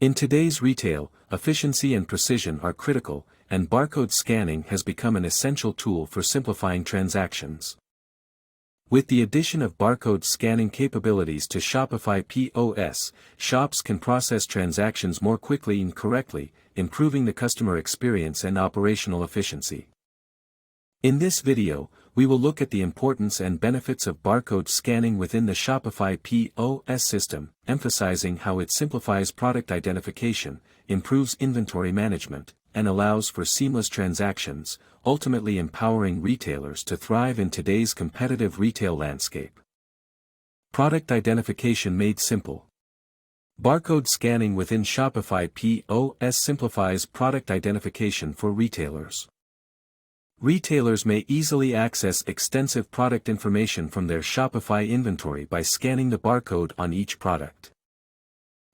In today's retail, efficiency and precision are critical, and barcode scanning has become an essential tool for simplifying transactions. With the addition of barcode scanning capabilities to Shopify POS, shops can process transactions more quickly and correctly, improving the customer experience and operational efficiency. In this video, we will look at the importance and benefits of barcode scanning within the Shopify POS system, emphasizing how it simplifies product identification, improves inventory management, and allows for seamless transactions, ultimately empowering retailers to thrive in today's competitive retail landscape. Product identification made simple. Barcode scanning within Shopify POS simplifies product identification for retailers. Retailers may easily access extensive product information from their Shopify inventory by scanning the barcode on each product.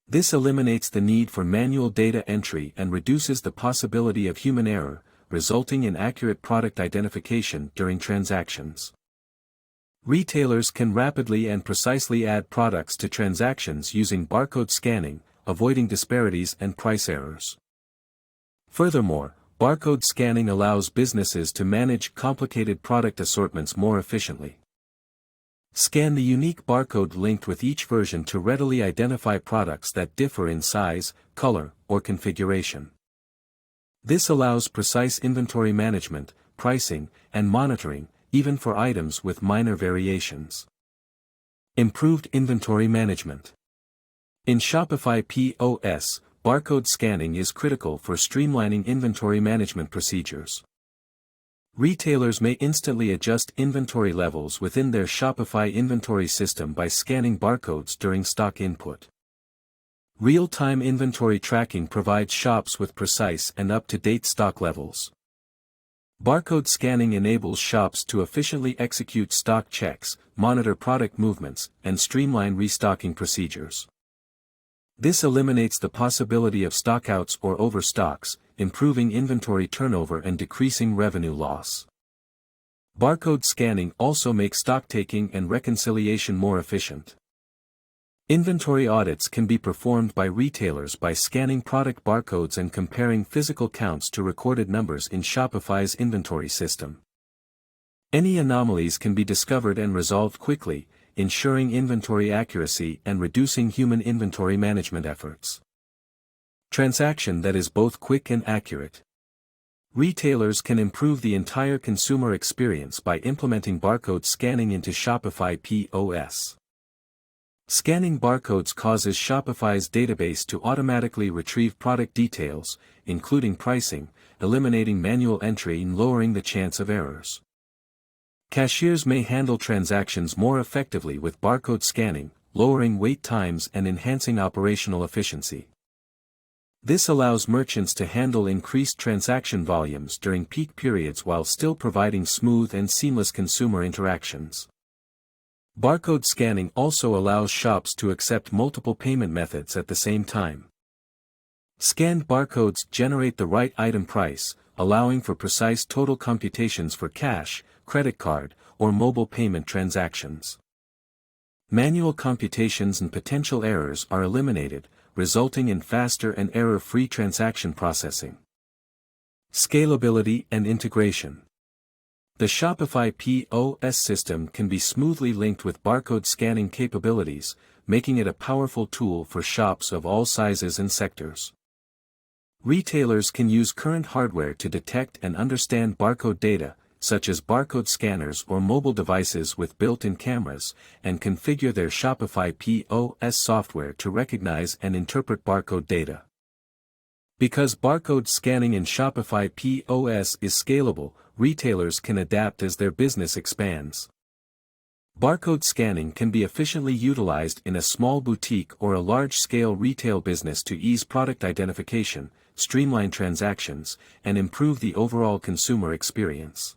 This eliminates the need for manual data entry and reduces the possibility of human error, resulting in accurate product identification during transactions. Retailers can rapidly and precisely add products to transactions using barcode scanning, avoiding disparities and price errors. Furthermore, barcode scanning allows businesses to manage complicated product assortments more efficiently. Scan the unique barcode linked with each version to readily identify products that differ in size, color, or configuration. This allows precise inventory management, pricing, and monitoring, even for items with minor variations. Improved inventory management. In Shopify POS, barcode scanning is critical for streamlining inventory management procedures. Retailers may instantly adjust inventory levels within their Shopify inventory system by scanning barcodes during stock input. Real-time inventory tracking provides shops with precise and up-to-date stock levels. Barcode scanning enables shops to efficiently execute stock checks, monitor product movements, and streamline restocking procedures. This eliminates the possibility of stockouts or overstocks, improving inventory turnover and decreasing revenue loss. Barcode scanning also makes stocktaking and reconciliation more efficient. Inventory audits can be performed by retailers by scanning product barcodes and comparing physical counts to recorded numbers in Shopify's inventory system. Any anomalies can be discovered and resolved quickly, ensuring inventory accuracy and reducing human inventory management efforts. Transaction that is both quick and accurate. Retailers can improve the entire consumer experience by implementing barcode scanning into Shopify POS. Scanning barcodes causes Shopify's database to automatically retrieve product details, including pricing, eliminating manual entry and lowering the chance of errors. Cashiers may handle transactions more effectively with barcode scanning, lowering wait times and enhancing operational efficiency. This allows merchants to handle increased transaction volumes during peak periods while still providing smooth and seamless consumer interactions. Barcode scanning also allows shops to accept multiple payment methods at the same time. Scanned barcodes generate the right item price, allowing for precise total computations for cash, credit card, or mobile payment transactions. Manual computations and potential errors are eliminated, resulting in faster and error-free transaction processing. Scalability and integration. The Shopify POS system can be smoothly linked with barcode scanning capabilities, making it a powerful tool for shops of all sizes and sectors. Retailers can use current hardware to detect and understand barcode data, such as barcode scanners or mobile devices with built-in cameras, and configure their Shopify POS software to recognize and interpret barcode data. Because barcode scanning in Shopify POS is scalable, retailers can adapt as their business expands. Barcode scanning can be efficiently utilized in a small boutique or a large-scale retail business to ease product identification, streamline transactions, and improve the overall consumer experience.